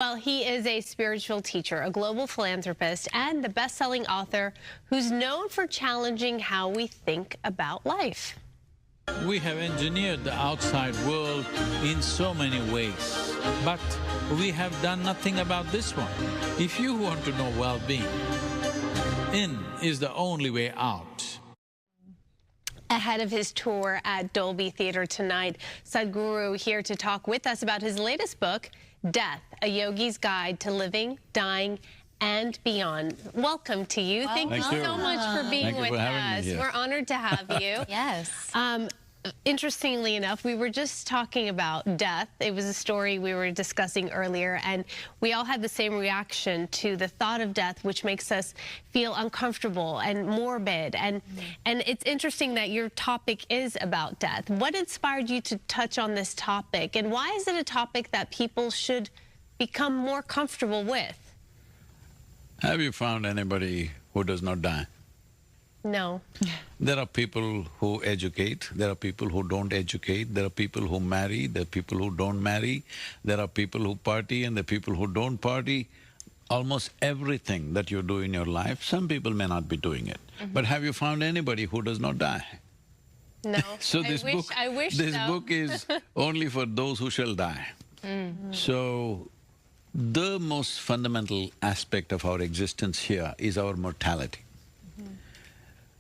Well, he is a spiritual teacher, a global philanthropist, and the best-selling author who's known for challenging how we think about life. We have engineered the outside world in so many ways, but we have done nothing about this one. If you want to know well-being, in is the only way out. Ahead of his tour at Dolby Theatre tonight, Sadhguru here to talk with us about his latest book, Death, a Yogi's Guide to Living, Dying, and Beyond. Welcome to you. Thank you so much for being with us. We're honored to have you. Yes. Interestingly enough, we were just talking about death. It was a story we were discussing earlier, and we all had the same reaction to the thought of death, which makes us feel uncomfortable and morbid. And it's interesting that your topic is about death. What inspired you to touch on this topic, and why is it a topic that people should become more comfortable with? Have you found anybody who does not die? No. There are people who educate, there are people who don't educate, there are people who marry, there are people who don't marry, there are people who party and there are people who don't party. Almost everything that you do in your life, some people may not be doing it. But have you found anybody who does not die? No. So this book is only for those who shall die. So, the most fundamental aspect of our existence here is our mortality.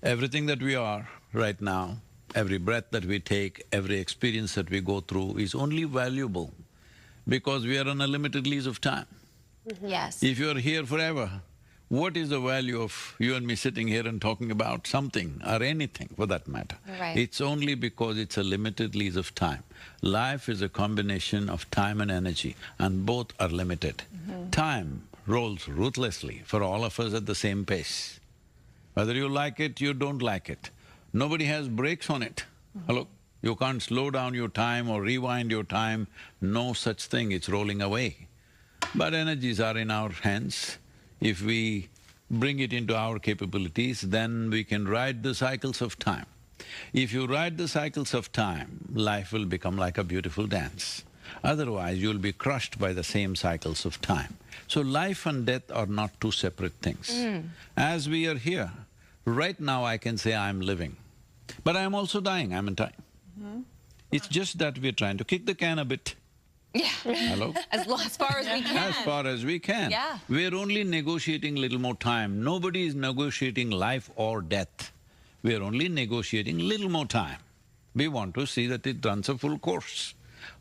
Everything that we are right now, every breath that we take, every experience that we go through is only valuable because we are on a limited lease of time. Yes. If you're here forever, what is the value of you and me sitting here and talking about something or anything for that matter? Right. It's only because it's a limited lease of time. Life is a combination of time and energy, and both are limited. Time rolls ruthlessly for all of us at the same pace. Whether you like it, you don't like it. Nobody has brakes on it. Hello? You can't slow down your time or rewind your time, no such thing, it's rolling away. But energies are in our hands. If we bring it into our capabilities, then we can ride the cycles of time. If you ride the cycles of time, life will become like a beautiful dance. Otherwise, you'll be crushed by the same cycles of time. So life and death are not two separate things. As we are here, right now I can say I'm living, but I'm also dying, I'm in time. It's just that we're trying to kick the can a bit. Yeah. Hello? As far as we can. As far as we can. Yeah. We're only negotiating little more time. Nobody is negotiating life or death. We're only negotiating little more time. We want to see that it runs a full course.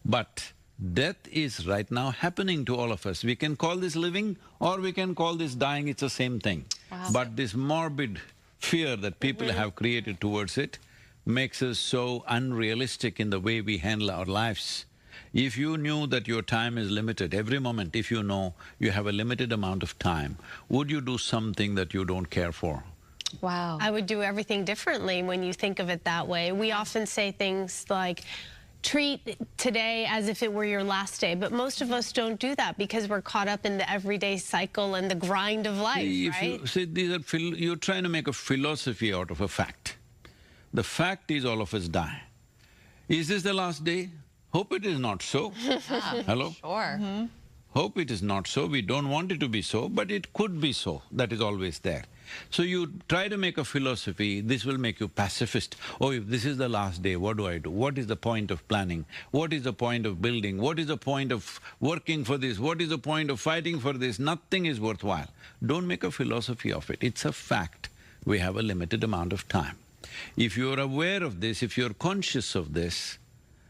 But death is right now happening to all of us. We can call this living or we can call this dying, it's the same thing. Wow. But this morbid fear that people have created towards it makes us so unrealistic in the way we handle our lives. If you knew that your time is limited, every moment if you know you have a limited amount of time, would you do something that you don't care for? Wow. I would do everything differently when you think of it that way. We often say things like, treat today as if it were your last day, but most of us don't do that because we're caught up in the everyday cycle and the grind of life, right? You see, you're trying to make a philosophy out of a fact. The fact is all of us die. Is this the last day? Hope it is not so. Hello? Sure. Hope it is not so, we don't want it to be so, but it could be so, that is always there. So you try to make a philosophy, this will make you pacifist. Oh, if this is the last day, what do I do? What is the point of planning? What is the point of building? What is the point of working for this? What is the point of fighting for this? Nothing is worthwhile. Don't make a philosophy of it, it's a fact. We have a limited amount of time. If you're aware of this, if you're conscious of this,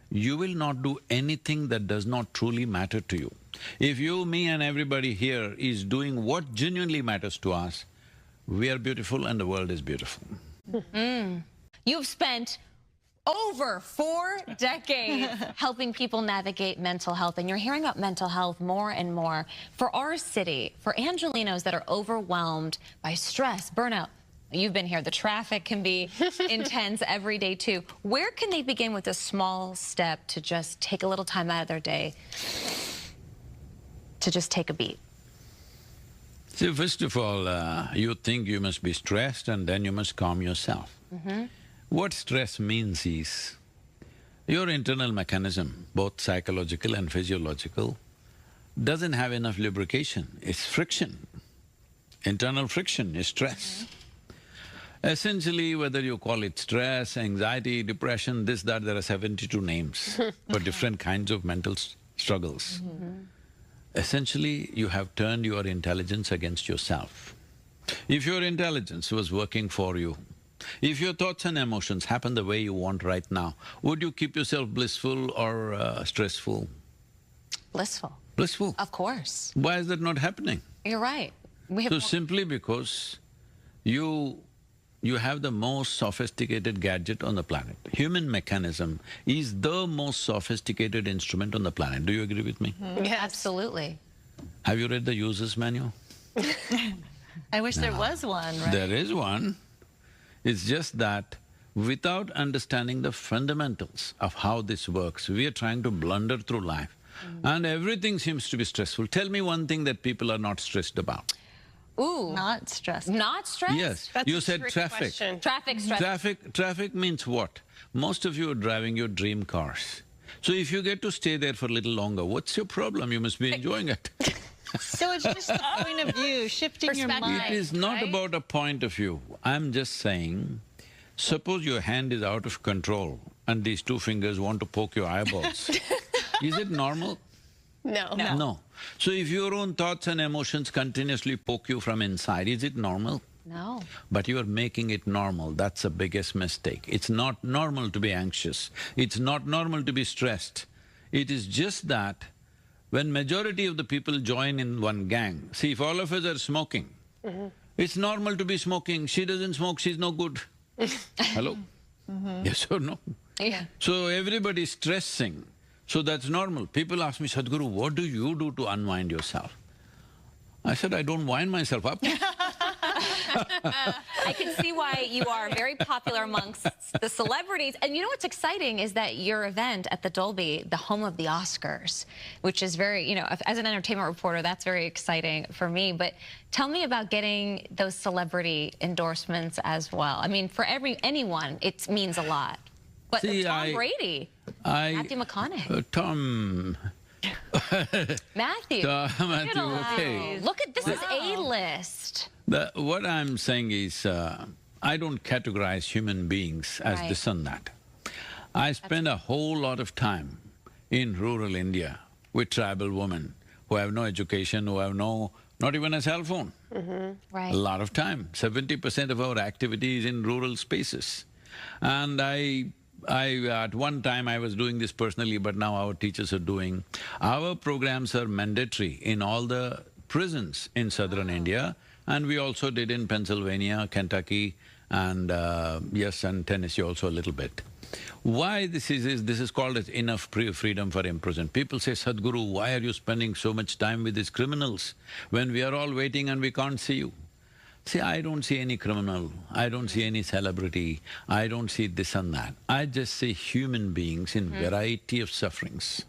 you will not do anything that does not truly matter to you. If you, me and everybody here is doing what genuinely matters to us, we are beautiful and the world is beautiful. You've spent over 4 decades helping people navigate mental health, and you're hearing about mental health more and more. For our city, for Angelinos that are overwhelmed by stress, burnout, you've been here, the traffic can be intense every day too. Where can they begin with a small step to just take a little time out of their day to just take a beat? See, first of all, you think you must be stressed and then you must calm yourself. What stress means is, your internal mechanism, both psychological and physiological, doesn't have enough lubrication, it's friction. Internal friction is stress. Essentially, whether you call it stress, anxiety, depression, this, that, there are 72 names for different kinds of mental struggles. Essentially, you have turned your intelligence against yourself. If your intelligence was working for you, if your thoughts and emotions happen the way you want right now, would you keep yourself blissful or stressful? Blissful. Blissful. Of course. Why is that not happening? You're right. We have So simply because you have the most sophisticated gadget on the planet. Human mechanism is the most sophisticated instrument on the planet. Do you agree with me? Yes. Absolutely. Have you read the user's manual? I wish there was one, right? There is one. It's just that without understanding the fundamentals of how this works, we are trying to blunder through life and everything seems to be stressful. Tell me one thing that people are not stressed about. Ooh. Not stressed. Not stressed? Yes, That's you a said trick traffic. question. Traffic stress. Traffic means what? Most of you are driving your dream cars. So if you get to stay there for a little longer, what's your problem? You must be enjoying it. So it's just the point of view, shifting your Perspective. mind. It is not right? about a point of view. I'm just saying, suppose your hand is out of control and these two fingers want to poke your eyeballs. Is it normal? No. No. So if your own thoughts and emotions continuously poke you from inside, is it normal? No. But you are making it normal, that's the biggest mistake. It's not normal to be anxious, it's not normal to be stressed. It is just that when majority of the people join in one gang, see, if all of us are smoking, it's normal to be smoking, she doesn't smoke, she's no good. Hello? Yes or no? Yeah. So everybody is stressing, so that's normal. People ask me, Sadhguru, what do you do to unwind yourself? I said, I don't wind myself up. I can see why you are very popular amongst the celebrities. And you know what's exciting is that your event at the Dolby, the home of the Oscars, which is very, as an entertainment reporter, that's very exciting for me. But tell me about getting those celebrity endorsements as well. I mean, for anyone, it means a lot. But See, Tom Brady, Matthew McConaughey. Tom… Matthew. Matthew, okay. Look at this is A-list. What I'm saying is, I don't categorize human beings as Right. this and that. I spend a whole lot of time in rural India with tribal women who have no education, who have not even a cell phone. Right. A lot of time. 70% of our activity is in rural spaces. And at one time I was doing this personally, but now our teachers are doing. Our programs are mandatory in all the prisons in southern India, and we also did in Pennsylvania, Kentucky, and yes, and Tennessee also a little bit. Why this is called as enough freedom for imprisoned. People say, Sadhguru, why are you spending so much time with these criminals when we are all waiting and we can't see you? See, I don't see any criminal, I don't see any celebrity, I don't see this and that. I just see human beings in variety of sufferings.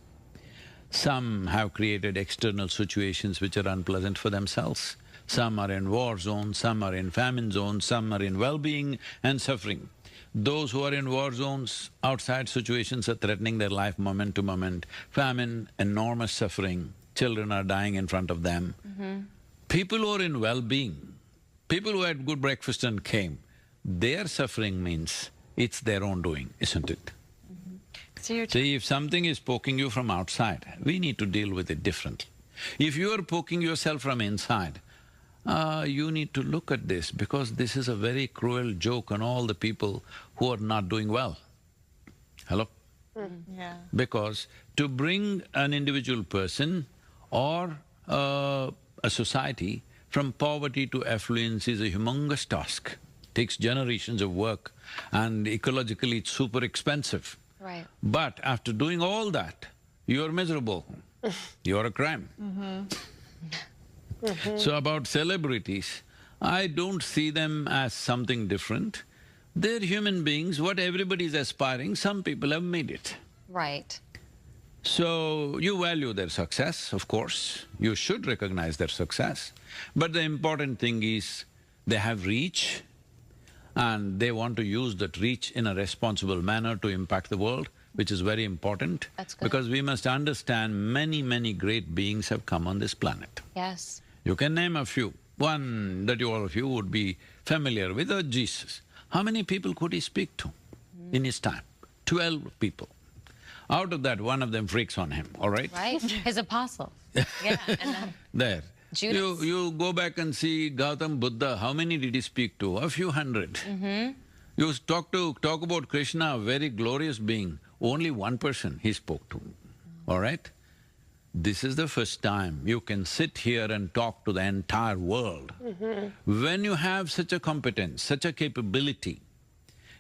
Some have created external situations which are unpleasant for themselves. Some are in war zones, some are in famine zones, some are in well-being and suffering. Those who are in war zones, outside situations are threatening their life moment to moment. Famine, enormous suffering, children are dying in front of them. People who are in well-being, people who had good breakfast and came, their suffering means it's their own doing, isn't it? So you're See, if something is poking you from outside, we need to deal with it differently. If you are poking yourself from inside, you need to look at this because this is a very cruel joke on all the people who are not doing well. Hello? yeah. Because to bring an individual person or a society from poverty to affluence is a humongous task. Takes generations of work and ecologically it's super expensive. Right. But after doing all that, you're miserable, you're a crime. So about celebrities, I don't see them as something different. They're human beings, what everybody is aspiring, some people have made it. Right. So, you value their success, of course, you should recognize their success. But the important thing is, they have reach and they want to use that reach in a responsible manner to impact the world, which is very important. That's good. Because we must understand many great beings have come on this planet. Yes. You can name a few. One that all of you would be familiar with, Jesus. How many people could he speak to in his time? 12 people. Out of that, one of them freaks on him, all right? Right? His apostles. Yeah, and then There. Judas. You go back and see Gautam Buddha, how many did he speak to? A few hundred. You talk about Krishna, a very glorious being, only one person he spoke to, all right? This is the first time you can sit here and talk to the entire world. When you have such a competence, such a capability,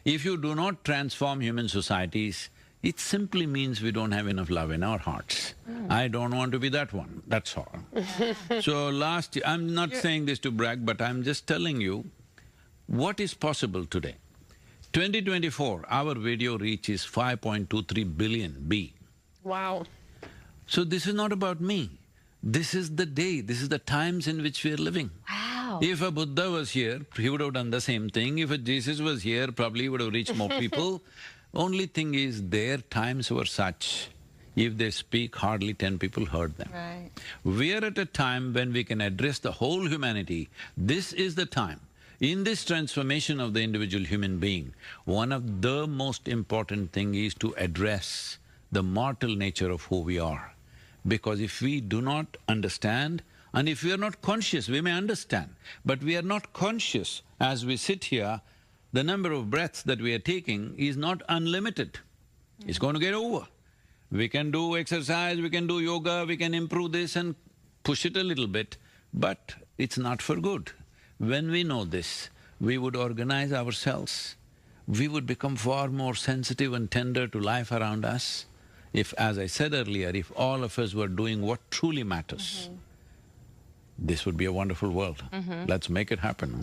if you do not transform human societies, it simply means we don't have enough love in our hearts. I don't want to be that one, that's all. So last year, I'm not saying this to brag, but I'm just telling you what is possible today. 2024, our video reach is 5.23 billion B. Wow. So this is not about me. This is the day, this is the times in which we are living. wow. If a Buddha was here, he would have done the same thing. If a Jesus was here, probably he would have reached more people. Only thing is, their times were such, if they speak, hardly 10 people heard them. Right. We are at a time when we can address the whole humanity. This is the time. In this transformation of the individual human being, one of the most important thing is to address the mortal nature of who we are. Because if we do not understand, and if we are not conscious, we may understand, but we are not conscious as we sit here, the number of breaths that we are taking is not unlimited. It's going to get over. We can do exercise, we can do yoga, we can improve this and push it a little bit, but it's not for good. When we know this, we would organize ourselves, we would become far more sensitive and tender to life around us. If, as I said earlier, if all of us were doing what truly matters, this would be a wonderful world. Let's make it happen.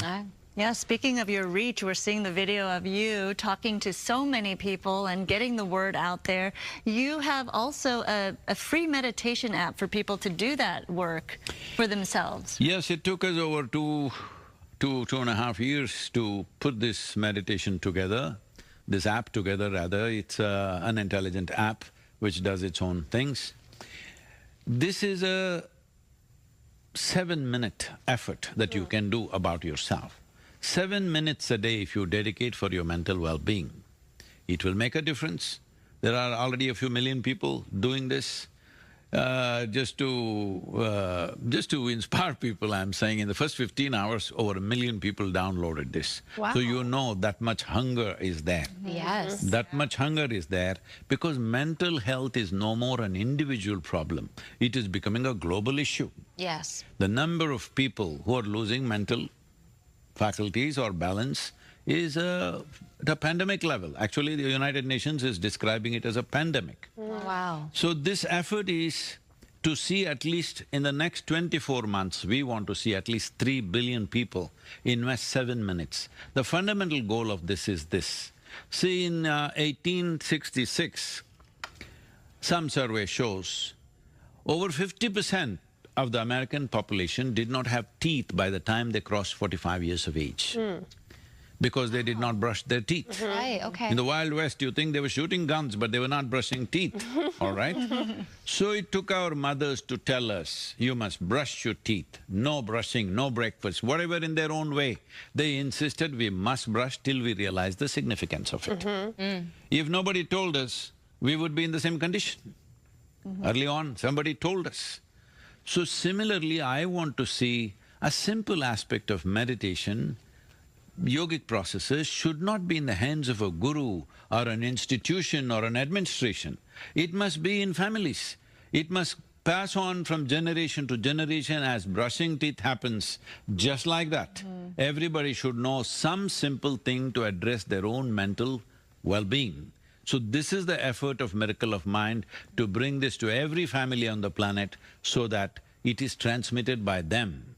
Yeah, speaking of your reach, we're seeing the video of you talking to so many people and getting the word out there. You have also a free meditation app for people to do that work for themselves. Yes, it took us over two and a half years to put this meditation together, this app together rather. It's an intelligent app which does its own things. This is a 7-minute effort that you can do about yourself. 7 minutes a day if you dedicate for your mental well-being, it will make a difference. There are already a few million people doing this. Just to inspire people, I'm saying in the first 15 hours, over 1 million people downloaded this. Wow. So you know that much hunger is there. Yes. That much hunger is there because mental health is no more an individual problem, it is becoming a global issue. Yes. The number of people who are losing mental faculties or balance is at a pandemic level. Actually, the United Nations is describing it as a pandemic. Wow. So this effort is to see at least in the next 24 months, we want to see at least 3 billion people invest 7 minutes. The fundamental goal of this is this. See, in 1866, some survey shows over 50% of the American population did not have teeth by the time they crossed 45 years of age. Because they did not brush their teeth. Right, okay. In the Wild West, you think they were shooting guns, but they were not brushing teeth, all right? So it took our mothers to tell us, you must brush your teeth, no brushing, no breakfast, whatever in their own way. They insisted we must brush till we realized the significance of it. If nobody told us, we would be in the same condition. Early on, somebody told us. So similarly, I want to see a simple aspect of meditation. Yogic processes should not be in the hands of a guru or an institution or an administration. It must be in families. It must pass on from generation to generation as brushing teeth happens, just like that. Everybody should know some simple thing to address their own mental well-being. So this is the effort of Miracle of Mind, to bring this to every family on the planet so that it is transmitted by them.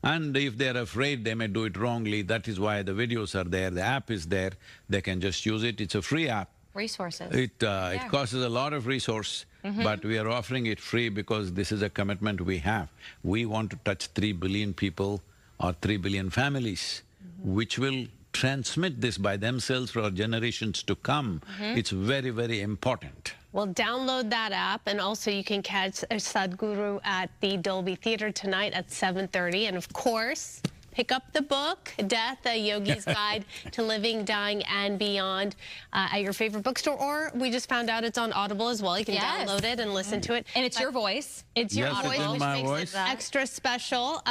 And if they're afraid they may do it wrongly, that is why the videos are there, the app is there, they can just use it. It's a free app. Resources. It costs us a lot of resource, but we are offering it free because this is a commitment we have. We want to touch 3 billion people or 3 billion families, which will transmit this by themselves for generations to come, it's very, very important. Well, download that app, and also you can catch Sadhguru at the Dolby Theater tonight at 7:30. And of course, pick up the book, Death, a Yogi's Guide to Living, Dying, and Beyond at your favorite bookstore, or we just found out it's on Audible as well. You can download it and listen to it. And it's your voice. It's your Yes, voice, it's in which my makes voice. it extra special.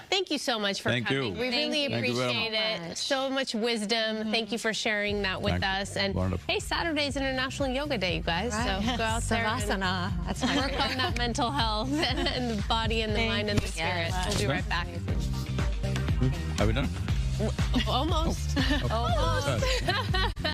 Thank you so much for Thank coming. you. We really Thank you very appreciate it. So much wisdom. Thank you for sharing that with Thank you. us. And Wonderful. hey, Saturday's International Yoga Day, you guys. So go out there and Savasana. That's my work on that mental health and the body and the mind and the spirit. We'll be right back. Are we done? Almost. Almost.